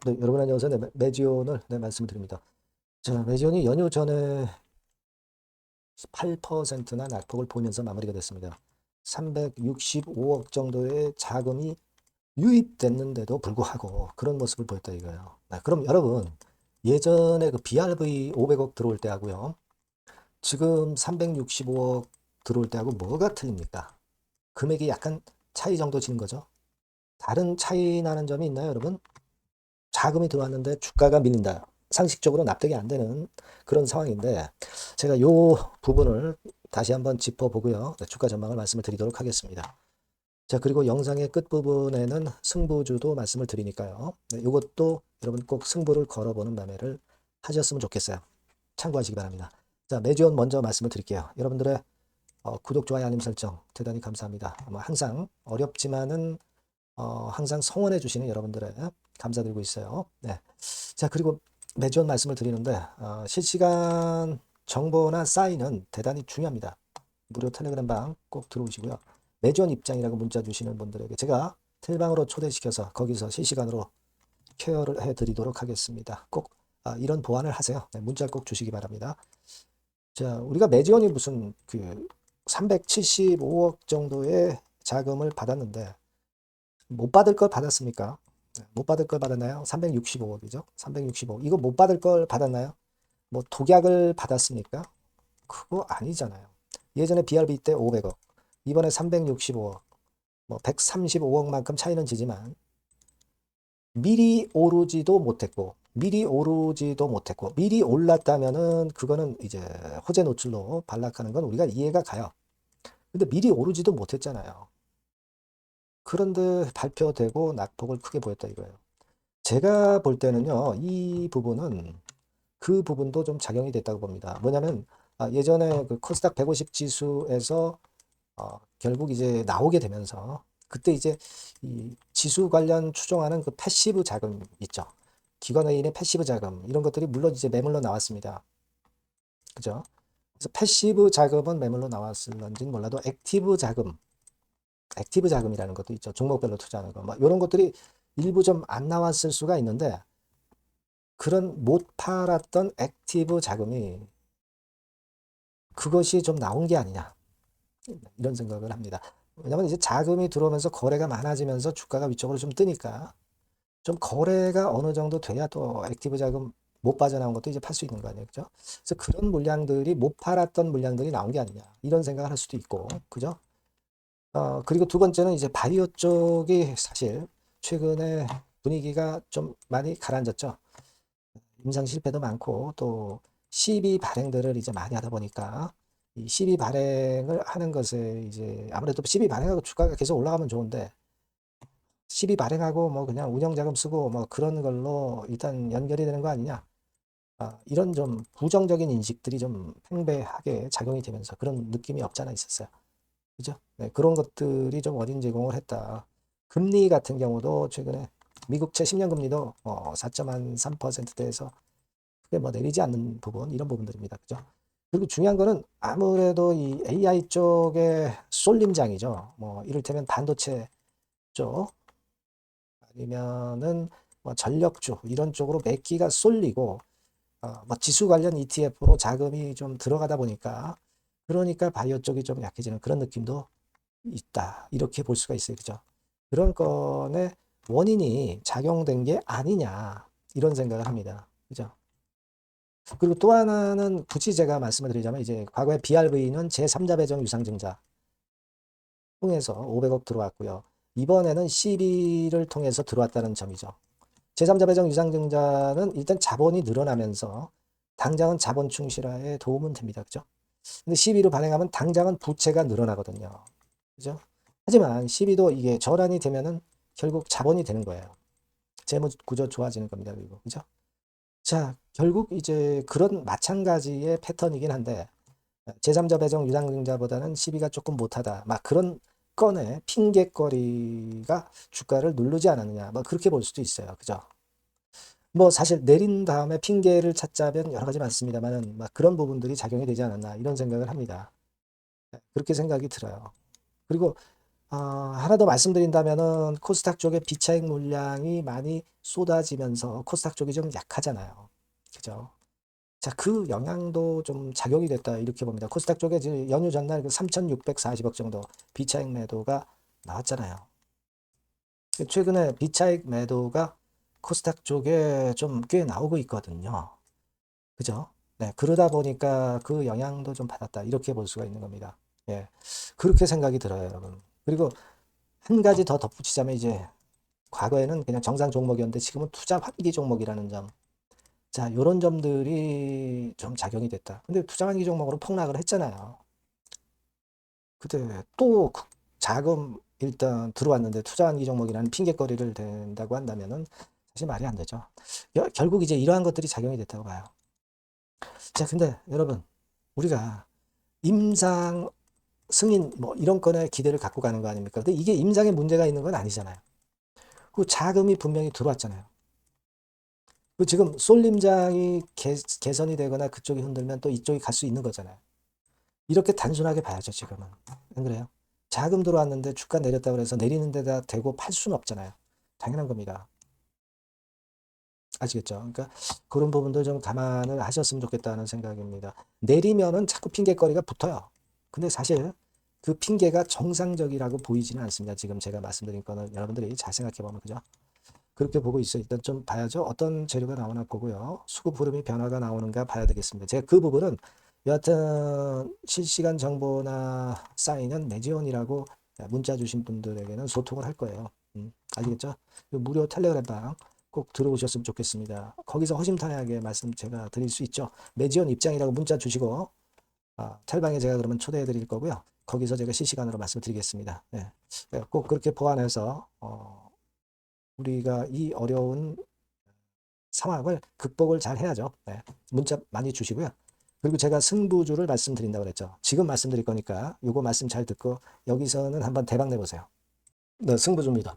네, 여러분 안녕하세요. 네, 매지온을 말씀드립니다. 자, 매지온이 연휴 전에 8%나 낙폭을 보이면서 마무리가 됐습니다. 365억 정도의 자금이 유입됐는데도 불구하고 그런 모습을 보였다 이거예요. 네, 그럼 여러분 예전에 그 BRV 500억 들어올 때하고요. 지금 365억 들어올 때하고 뭐가 틀립니까? 금액이 약간 차이 정도 지는 거죠. 다른 차이 나는 점이 있나요, 여러분? 자금이 들어왔는데 주가가 밀린다. 상식적으로 납득이 안 되는 그런 상황인데 제가 요 부분을 다시 한번 짚어보고요. 네, 주가 전망을 말씀을 드리도록 하겠습니다. 자, 그리고 영상의 끝부분에는 승부주도 말씀을 드리니까요. 네, 요것도 여러분 꼭 승부를 걸어보는 매매를 하셨으면 좋겠어요. 참고하시기 바랍니다. 자, 매주원 먼저 말씀을 드릴게요. 여러분들의 구독, 좋아요, 알림 설정 대단히 감사합니다. 항상 어렵지만은 항상 성원해 주시는 여러분들의 감사드리고 있어요. 네. 자, 그리고 매주 말씀을 드리는데 실시간 정보나 사인은 대단히 중요합니다. 무료 텔레그램 방 꼭 들어오시고요. 매주 입장이라고 문자 주시는 분들에게 제가 텔방으로 초대시켜서 거기서 실시간으로 케어를 해드리도록 하겠습니다. 꼭 이런 보완을 하세요. 네, 문자 꼭 주시기 바랍니다. 자, 우리가 매지원이 무슨 그 375억 정도의 자금을 받았는데 못 받을 걸 받았습니까? 네, 못 받을 걸 받았나요? 365억이죠. 365억. 이거 못 받을 걸 받았나요? 뭐 독약을 받았습니까? 그거 아니잖아요. 예전에 BRB 때 500억, 이번에 365억, 뭐 135억만큼 차이는 지지만 미리 오르지도 못했고, 미리 올랐다면은 그거는 이제 호재 노출로 반락하는 건 우리가 이해가 가요. 근데 미리 오르지도 못했잖아요. 그런데 발표되고 낙폭을 크게 보였다 이거예요. 제가 볼 때는요, 이 부분은 그 부분도 좀 작용이 됐다고 봅니다. 뭐냐면 예전에 그 코스닥 150 지수에서 결국 이제 나오게 되면서 그때 이제 이 지수 관련 추종하는 그 패시브 자금 있죠. 기관회의의 패시브 자금 이런 것들이 물론 이제 매물로 나왔습니다. 그죠? 그래서 패시브 자금은 매물로 나왔을런지는 몰라도 액티브 자금이라는 것도 있죠. 종목별로 투자하는 거. 막 이런 것들이 일부 좀 안 나왔을 수가 있는데 그런 못 팔았던 액티브 자금이 그것이 좀 나온 게 아니냐. 이런 생각을 합니다. 왜냐면 이제 자금이 들어오면서 거래가 많아지면서 주가가 위쪽으로 좀 뜨니까 좀 거래가 어느 정도 돼야 또 액티브 자금 못 빠져나온 것도 이제 팔 수 있는 거 아니에요. 그죠? 그래서 그런 물량들이 못 팔았던 물량들이 나온 게 아니냐. 이런 생각을 할 수도 있고. 그죠? 그리고 두 번째는 이제 바이오 쪽이 사실 최근에 분위기가 좀 많이 가라앉았죠. 임상 실패도 많고 또 시비 발행들을 이제 많이 하다 보니까 이 시비 발행을 하는 것에 이제 아무래도 시비 발행하고 주가가 계속 올라가면 좋은데 시비 발행하고 뭐 그냥 운영자금 쓰고 뭐 그런 걸로 일단 연결이 되는 거 아니냐. 이런 좀 부정적인 인식들이 좀 팽배하게 작용이 되면서 그런 느낌이 없잖아 있었어요. 그죠? 네, 그런 것들이 좀 원인 제공을 했다. 금리 같은 경우도 최근에 미국채 10년 금리도 4.3%대에서 크게 뭐 내리지 않는 부분, 이런 부분들입니다. 그죠? 그리고 중요한 거는 아무래도 이 AI 쪽의 쏠림장이죠. 뭐 이를테면 반도체 쪽 아니면은 뭐 전력주 이런 쪽으로 매기가 쏠리고 뭐 지수 관련 ETF로 자금이 좀 들어가다 보니까 그러니까 바이오 쪽이 좀 약해지는 그런 느낌도 있다. 이렇게 볼 수가 있어요. 그죠? 그런 건의 원인이 작용된 게 아니냐 이런 생각을 합니다. 그죠? 그리고 또 하나는 굳이 제가 말씀을 드리자면 이제 과거에 BRV는 제3자 배정 유상증자 통해서 500억 들어왔고요. 이번에는 CB를 통해서 들어왔다는 점이죠. 제3자 배정 유상증자는 일단 자본이 늘어나면서 당장은 자본 충실화에 도움은 됩니다. 그죠? 근데 CB로 발행하면 당장은 부채가 늘어나거든요. 그죠? 하지만 CB도 이게 전환이 되면은 결국 자본이 되는 거예요. 재무 구조 좋아지는 겁니다. 그리고 그죠? 자, 결국 이제 그런 마찬가지의 패턴이긴 한데 제3자 배정 유상증자보다는 시비가 조금 못하다. 막 그런 건에 핑계거리가 주가를 누르지 않았느냐. 뭐 그렇게 볼 수도 있어요. 그죠? 뭐 사실 내린 다음에 핑계를 찾자면 여러 가지 많습니다만은 막 그런 부분들이 작용이 되지 않았나 이런 생각을 합니다. 그렇게 생각이 들어요. 그리고 하나 더 말씀드린다면은 코스닥 쪽에 비차익 물량이 많이 쏟아지면서 코스닥 쪽이 좀 약하잖아요. 그죠? 자, 그 영향도 좀 작용이 됐다 이렇게 봅니다. 코스닥 쪽에 지금 연휴 전날 그 3,640억 정도 비차익 매도가 나왔잖아요. 최근에 비차익 매도가 코스닥 쪽에 좀 꽤 나오고 있거든요. 그죠? 네, 그러다 보니까 그 영향도 좀 받았다 이렇게 볼 수가 있는 겁니다. 예, 그렇게 생각이 들어요, 여러분. 그리고 한 가지 더 덧붙이자면 이제 과거에는 그냥 정상 종목이었는데 지금은 투자 환기 종목이라는 점. 자, 요런 점들이 좀 작용이 됐다. 근데 투자 환기 종목으로 폭락을 했잖아요. 그때 또 자금 일단 들어왔는데 투자 환기 종목이라는 핑계거리를 댄다고 한다면은 사실 말이 안 되죠. 결국 이제 이러한 것들이 작용이 됐다고 봐요. 자, 근데 여러분, 우리가 임상 승인 뭐 이런 건에 기대를 갖고 가는 거 아닙니까? 근데 이게 임상에 문제가 있는 건 아니잖아요. 그 자금이 분명히 들어왔잖아요. 그 지금 쏠림장이 개선이 되거나 그쪽이 흔들면 또 이쪽이 갈 수 있는 거잖아요. 이렇게 단순하게 봐야죠, 지금은. 안 그래요? 자금 들어왔는데 주가 내렸다 그래서 내리는 데다 대고 팔 수는 없잖아요. 당연한 겁니다. 아시겠죠? 그러니까 그런 부분도 좀 감안을 하셨으면 좋겠다는 생각입니다. 내리면은 자꾸 핑계거리가 붙어요. 근데 사실 그 핑계가 정상적이라고 보이지는 않습니다. 지금 제가 말씀드린 거는 여러분들이 잘 생각해 보면 그죠? 그렇게 보고 있어요. 일단 좀 봐야죠. 어떤 재료가 나오나 보고요. 수급 흐름이 변화가 나오는가 봐야 되겠습니다. 제가 그 부분은 여하튼 실시간 정보나 쌓이는 내지원이라고 문자 주신 분들에게는 소통을 할 거예요. 아시겠죠? 무료 텔레그램방 꼭 들어오셨으면 좋겠습니다. 거기서 허심탄회하게 말씀 제가 드릴 수 있죠. 매지원 입장이라고 문자 주시고 텔방에 제가 그러면 초대해 드릴 거고요. 거기서 제가 실시간으로 말씀드리겠습니다. 네. 꼭 그렇게 보완해서 우리가 이 어려운 상황을 극복을 잘 해야죠. 네. 문자 많이 주시고요. 그리고 제가 승부주를 말씀드린다고 그랬죠. 지금 말씀드릴 거니까 요거 말씀 잘 듣고 여기서는 한번 대박 내보세요. 네, 승부주입니다.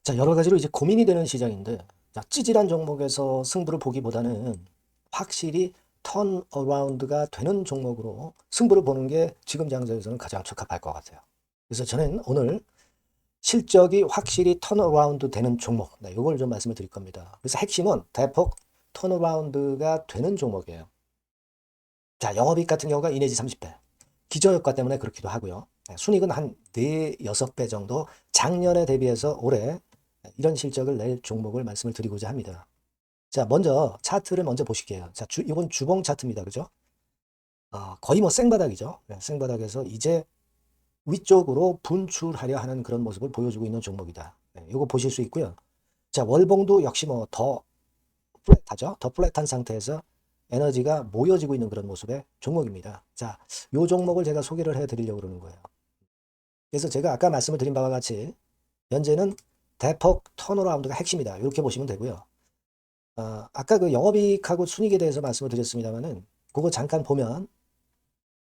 자, 여러 가지로 이제 고민이 되는 시장인데, 자, 찌질한 종목에서 승부를 보기보다는 확실히 턴어라운드가 되는 종목으로 승부를 보는 게 지금 장세에서는 가장 적합할 것 같아요. 그래서 저는 오늘 실적이 확실히 턴어라운드 되는 종목, 네, 이걸 좀 말씀을 드릴 겁니다. 그래서 핵심은 대폭 턴어라운드가 되는 종목이에요. 자, 영업이익 같은 경우가 2 내지 30배. 기저효과 때문에 그렇기도 하고요. 순이익은 한 4, 6배 정도 작년에 대비해서 올해 이런 실적을 낼 종목을 말씀을 드리고자 합니다. 자, 먼저 차트를 먼저 보실게요. 자, 이건 주봉 차트입니다. 그죠? 거의 뭐 생바닥이죠. 네, 생바닥에서 이제 위쪽으로 분출하려 하는 그런 모습을 보여주고 있는 종목이다. 네, 이거 보실 수 있고요. 자, 월봉도 역시 뭐 더 플랫하죠. 더 플랫한 상태에서 에너지가 모여지고 있는 그런 모습의 종목입니다. 자, 요 종목을 제가 소개를 해드리려고 그러는 거예요. 그래서 제가 아까 말씀을 드린 바와 같이 현재는 대폭 턴어라운드가 핵심이다. 이렇게 보시면 되고요. 아까 그 영업이익하고 순이익에 대해서 말씀을 드렸습니다만은 그거 잠깐 보면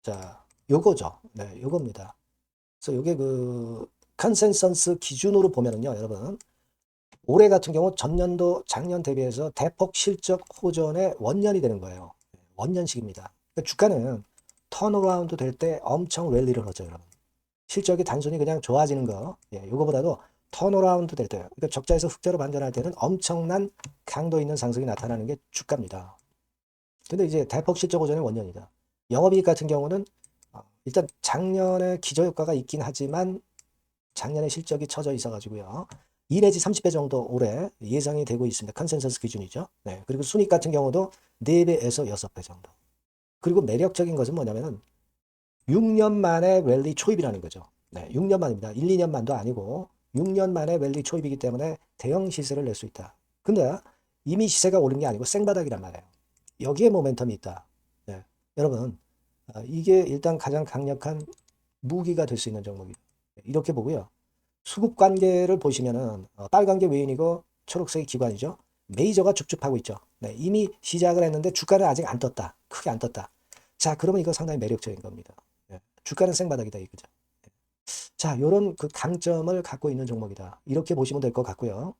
자, 요거죠. 네, 요겁니다. 그래서 요게 그 컨센서스 기준으로 보면은요, 여러분. 올해 같은 경우 전년도 작년 대비해서 대폭 실적 호전의 원년이 되는 거예요. 원년식입니다. 그러니까 주가는 턴어라운드 될 때 엄청 랠리를 하죠, 여러분. 실적이 단순히 그냥 좋아지는 거, 이거보다도 턴어라운드 될 때, 그러니까 적자에서 흑자로 반전할 때는 엄청난 강도 있는 상승이 나타나는 게 주가입니다. 근데 이제 대폭 실적 호전의 원년이다. 영업이익 같은 경우는 일단 작년에 기저효과가 있긴 하지만 작년에 실적이 처져 있어가지고요. 2 내지 30배 정도 올해 예상이 되고 있습니다. 컨센서스 기준이죠. 네. 그리고 순익 같은 경우도 4배에서 6배 정도. 그리고 매력적인 것은 뭐냐면은 6년 만에 랠리 초입이라는 거죠. 네, 6년 만입니다. 1, 2년 만도 아니고 6년 만에 랠리 초입이기 때문에 대형 시세를 낼 수 있다. 근데 이미 시세가 오른 게 아니고 생바닥이란 말이에요. 여기에 모멘텀이 있다. 네, 여러분, 이게 일단 가장 강력한 무기가 될 수 있는 종목이에요. 이렇게 보고요. 수급 관계를 보시면은 빨간 게 외인이고 초록색이 기관이죠. 메이저가 쭉쭉 하고 있죠. 네, 이미 시작을 했는데 주가는 아직 안 떴다. 크게 안 떴다. 자, 그러면 이거 상당히 매력적인 겁니다. 네, 주가는 생바닥이다 이거죠. 자, 요런 그 강점을 갖고 있는 종목이다. 이렇게 보시면 될 것 같고요.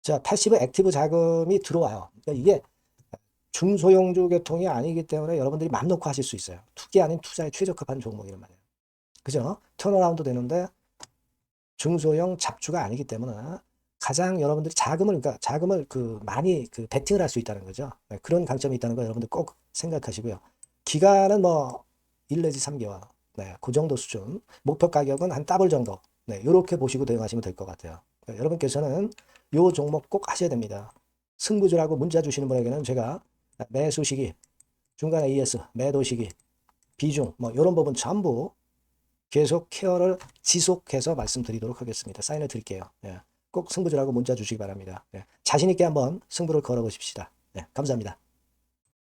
자, 패시브 액티브 자금이 들어와요. 그러니까 이게 중소형주 계통이 아니기 때문에 여러분들이 맘 놓고 하실 수 있어요. 투기 아닌 투자에 최적합한 종목이란 말이에요. 그죠? 턴어라운드 되는데 중소형 잡주가 아니기 때문에 가장 여러분들이 자금을 많이 베팅을 할 수 있다는 거죠. 네, 그런 강점이 있다는 거 여러분들 꼭 생각하시고요. 기간은 뭐 1 내지 3개월. 네, 그 정도 수준. 목표 가격은 한 더블 정도. 네, 이렇게 보시고 대응하시면 될 것 같아요. 네, 여러분께서는 요 종목 꼭 하셔야 됩니다. 승부주라고 문자 주시는 분에게는 제가 매수 시기, 중간에 ES, 매도 시기, 비중, 뭐 이런 부분 전부 계속 케어를 지속해서 말씀드리도록 하겠습니다. 사인을 드릴게요. 예. 꼭 승부주라고 문자 주시기 바랍니다. 예. 자신 있게 한번 승부를 걸어보십시다. 네, 감사합니다.